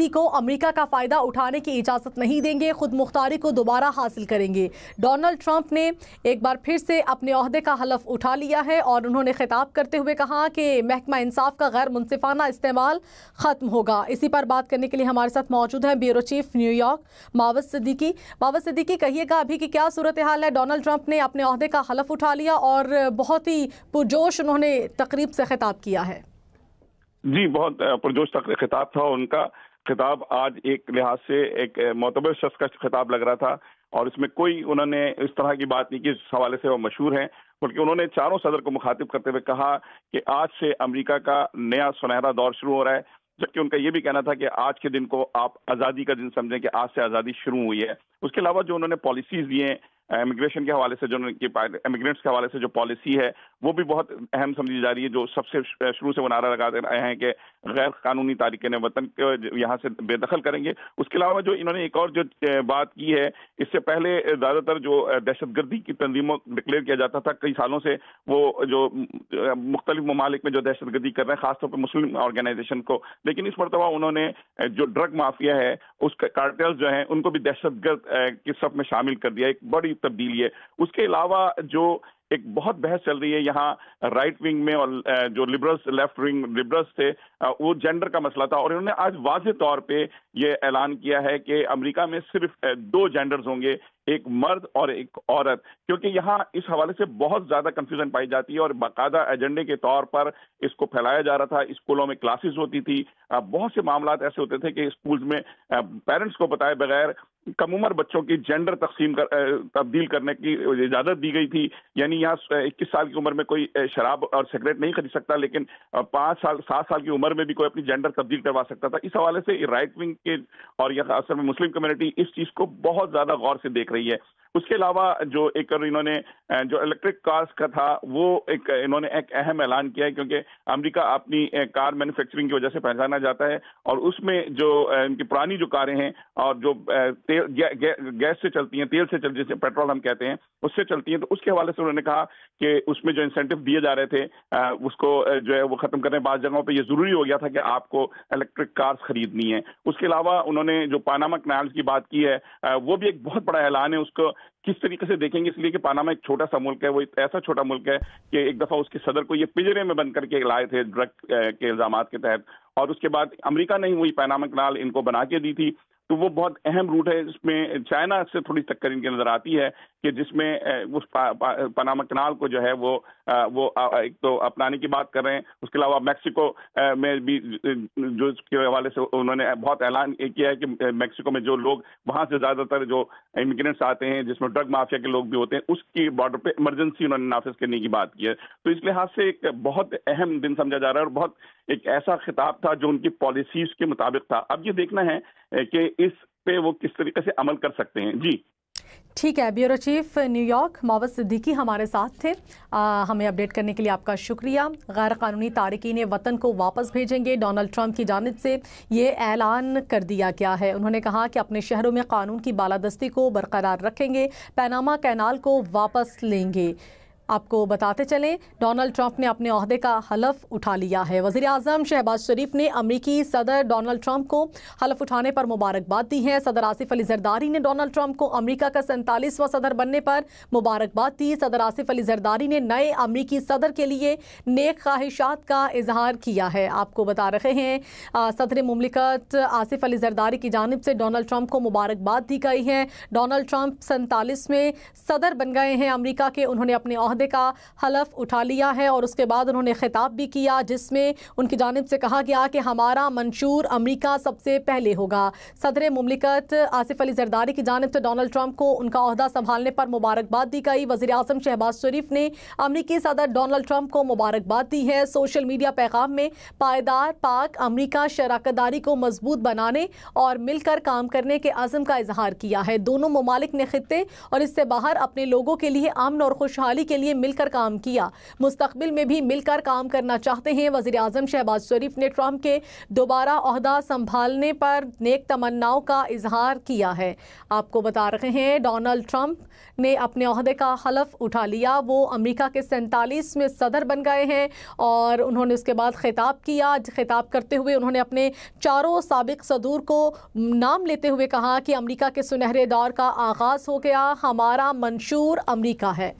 کسی کو امریکہ کا فائدہ اٹھانے کی اجازت نہیں دیں گے، خود مختاری کو دوبارہ حاصل کریں گے۔ ڈونلڈ ٹرمپ نے ایک بار پھر سے اپنے عہدے کا حلف اٹھا لیا ہے اور انہوں نے خطاب کرتے ہوئے کہا کہ محکمہ انصاف کا غیر منصفانہ استعمال ختم ہوگا۔ اسی پر بات کرنے کے لیے ہمارے ساتھ موجود ہیں bureau chief New York Muawwaz Siddiqui. Muawwaz Siddiqui, کہیے گا ابھی کی کیا صورتحال ہے؟ ڈونلڈ ٹرمپ نے اپنے عہدے کا حلف اٹھا لیا اور بہت ہی پرجوش انہوں نے تقریب سے خطاب کیا ہے۔ جی، بہت پرجوش خطاب تھا ان کا۔ خطاب آج ایک لحاظ سے ایک معتبر شخص کا خطاب لگ رہا تھا اور اس میں کوئی انہوں نے اس طرح کی بات نہیں کی جس حوالے سے وہ مشہور ہیں، بلکہ انہوں نے چاروں صدر کو مخاطب کرتے ہوئے کہا کہ آج سے امریکہ کا نیا سنہرا دور شروع ہو رہا ہے، جبکہ ان کا یہ بھی کہنا تھا کہ آج کے دن کو آپ آزادی کا دن سمجھیں کہ آج سے آزادی شروع ہوئی ہے۔ اس کے علاوہ جو انہوں نے پالیسیز دی ہیں امیگریشن کے حوالے سے، جو امیگرینٹس کے حوالے سے جو پالیسی ہے وہ بھی بہت اہم سمجھی جا رہی ہے، جو سب سے شروع سے وہ نعرہ لگاتے رہے ہیں کہ غیر قانونی تارکین وطن کو یہاں سے بے دخل کریں گے۔ اس کے علاوہ جو انہوں نے ایک اور جو بات کی ہے، اس سے پہلے زیادہ تر جو دہشت گردی کی تنظیموں ڈکلیئر کیا جاتا تھا کئی سالوں سے، وہ جو مختلف ممالک میں جو دہشت گردی کر رہے ہیں خاص طور پہ مسلم آرگنائزیشن کو، لیکن اس مرتبہ انہوں نے جو ڈرگ مافیا ہے اس کے کارٹیلز جو ہیں ان کو بھی دہشت گرد کی صف میں شامل کر دیا، ایک بڑی تبدیلی ہے۔ اس کے علاوہ جو ایک بہت بحث چل رہی ہے یہاں رائٹ ونگ میں اور جو لبرلز لیفٹ ونگ لبرلز تھے، وہ جینڈر کا مسئلہ تھا، اور انہوں نے آج واضح طور پہ یہ اعلان کیا ہے کہ امریکہ میں صرف 2 جینڈرز ہوں گے، ایک مرد اور ایک عورت، کیونکہ یہاں اس حوالے سے بہت زیادہ کنفیوژن پائی جاتی ہے اور باقاعدہ ایجنڈے کے طور پر اس کو پھیلایا جا رہا تھا۔ اسکولوں میں کلاسز ہوتی تھی، بہت سے معاملات ایسے ہوتے تھے کہ اسکولز میں پیرنٹس کو بتائے بغیر کم عمر بچوں کی جینڈر تبدیل کرنے کی اجازت دی گئی تھی، یعنی یہاں 21 سال کی عمر میں کوئی شراب اور سگریٹ نہیں خرید سکتا، لیکن 5 سال 7 سال کی عمر میں بھی کوئی اپنی جینڈر تبدیل کروا سکتا تھا۔ اس حوالے سے رائٹ ونگ کے اور یہ اصل میں مسلم کمیونٹی اس چیز کو بہت زیادہ غور سے دیکھ رہی ہے۔ اس کے علاوہ جو ایک انہوں نے جو الیکٹرک کارز کا تھا وہ انہوں نے ایک اہم اعلان کیا ہے، کیونکہ امریکہ اپنی کار مینوفیکچرنگ کی وجہ سے پہچانا جاتا ہے، اور اس میں جو ان کی پرانی جو کاریں ہیں اور جو گیس سے چلتی ہیں، تیل سے چلتی ہیں، جسے پیٹرول ہم کہتے ہیں، اس سے چلتی ہیں، تو اس کے حوالے سے انہوں نے کہا کہ اس میں جو انسینٹیو دیے جا رہے تھے اس کو جو ہے وہ ختم کرنے، بعض جگہوں پہ یہ ضروری ہو گیا تھا کہ آپ کو الیکٹرک کارز خریدنی ہے۔ اس کے علاوہ انہوں نے جو پاناما کنالز کی بات کی ہے وہ بھی ایک بہت بڑا اعلان ہے۔ اس کو کس طریقے سے دیکھیں گے، اس لیے کہ پاناما ایک چھوٹا سا ملک ہے، وہ ایسا چھوٹا ملک ہے کہ ایک دفعہ اس کے صدر کو یہ پنجرے میں بند کر کے لائے تھے ڈرگ کے الزامات کے تحت، اور اس کے بعد امریکہ نے ہی وہی پاناما کنال ان کو بنا کے دی تھی۔ تو وہ بہت اہم روٹ ہے، اس میں چائنا سے تھوڑی ٹکر ان کی نظر آتی ہے کہ جس میں اس پاناما کنال کو جو ہے وہ ایک تو اپنانے کی بات کر رہے ہیں۔ اس کے علاوہ میکسیکو میں بھی جو اس کے حوالے سے انہوں نے بہت اعلان کیا ہے کہ میکسیکو میں جو لوگ وہاں سے زیادہ تر جو امیگرینٹس آتے ہیں جس میں ڈرگ مافیا کے لوگ بھی ہوتے ہیں، اس کی بارڈر پہ ایمرجنسی انہوں نے نافذ کرنے کی بات کی ہے۔ تو اس لحاظ سے ایک بہت اہم دن سمجھا جا رہا ہے اور بہت ایک ایسا خطاب تھا جو ان کی پالیسیز کے مطابق تھا۔ اب یہ دیکھنا ہے کہ اس پہ وہ کس طریقے سے عمل کر سکتے ہیں۔ جی ٹھیک ہے، bureau chief New York Muawwaz Siddiqui ہمارے ساتھ تھے، ہمیں اپڈیٹ کرنے کے لیے آپ کا شکریہ۔ غیر قانونی تارکین وطن کو واپس بھیجیں گے، ڈونلڈ ٹرمپ کی جانب سے یہ اعلان کر دیا گیا ہے۔ انہوں نے کہا کہ اپنے شہروں میں قانون کی بالادستی کو برقرار رکھیں گے، پاناما کینال کو واپس لیں گے۔ آپ کو بتاتے چلیں ڈونلڈ ٹرمپ نے اپنے عہدے کا حلف اٹھا لیا ہے۔ وزیر اعظم شہباز شریف نے امریکی صدر ڈونلڈ ٹرمپ کو حلف اٹھانے پر مبارکباد دی ہے۔ صدر آصف علی زرداری نے ڈونلڈ ٹرمپ کو امریکہ کا 47واں صدر بننے پر مبارکباد دی۔ صدر آصف علی زرداری نے نئے امریکی صدر کے لیے نیک خواہشات کا اظہار کیا ہے۔ آپ کو بتا رہے ہیں صدر مملکت آصف علی زرداری کی جانب سے ڈونلڈ ٹرمپ کو مبارکباد دی گئی ہے۔ ڈونلڈ ٹرمپ 47ویں صدر بن گئے ہیں امریکہ کے۔ انہوں نے اپنے عہدے کا حلف اٹھا لیا ہے اور اس کے بعد انہوں نے خطاب بھی کیا جس میں ان کی جانب سے کہا گیا کہ ہمارا منشور امریکہ سب سے پہلے ہوگا۔ صدر مملکت آصف علی زرداری کی جانب سے ڈونلڈ ٹرمپ کو ان کا عہدہ سنبھالنے پر مبارکباد دی گئی۔ وزیر اعظم شہباز شریف نے امریکی صدر ڈونلڈ ٹرمپ کو مبارکباد دی ہے۔ سوشل میڈیا پیغام میں پائیدار پاک امریکہ شراکت داری کو مضبوط بنانے اور مل کر کام کرنے کے عزم کا اظہار کیا ہے۔ دونوں ممالک نے خطے اور اس سے باہر اپنے لوگوں کے لیے امن اور خوشحالی کے لیے مل کر کام کیا، مستقبل میں بھی مل کر کام کرنا چاہتے ہیں۔ وزیر اعظم شہباز شریف نے ٹرمپ کے دوبارہ عہدہ سنبھالنے پر نیک تمناؤں کا اظہار کیا ہے۔ آپ کو بتا رہے ہیں ڈونلڈ ٹرمپ نے اپنے عہدے کا حلف اٹھا لیا، وہ امریکہ کے 47ویں صدر بن گئے ہیں، اور انہوں نے اس کے بعد خطاب کیا۔ خطاب کرتے ہوئے انہوں نے اپنے چاروں سابق صدور کو نام لیتے ہوئے کہا کہ امریکہ کے سنہرے دور کا آغاز ہو گیا، ہمارا منشور امریکہ ہے۔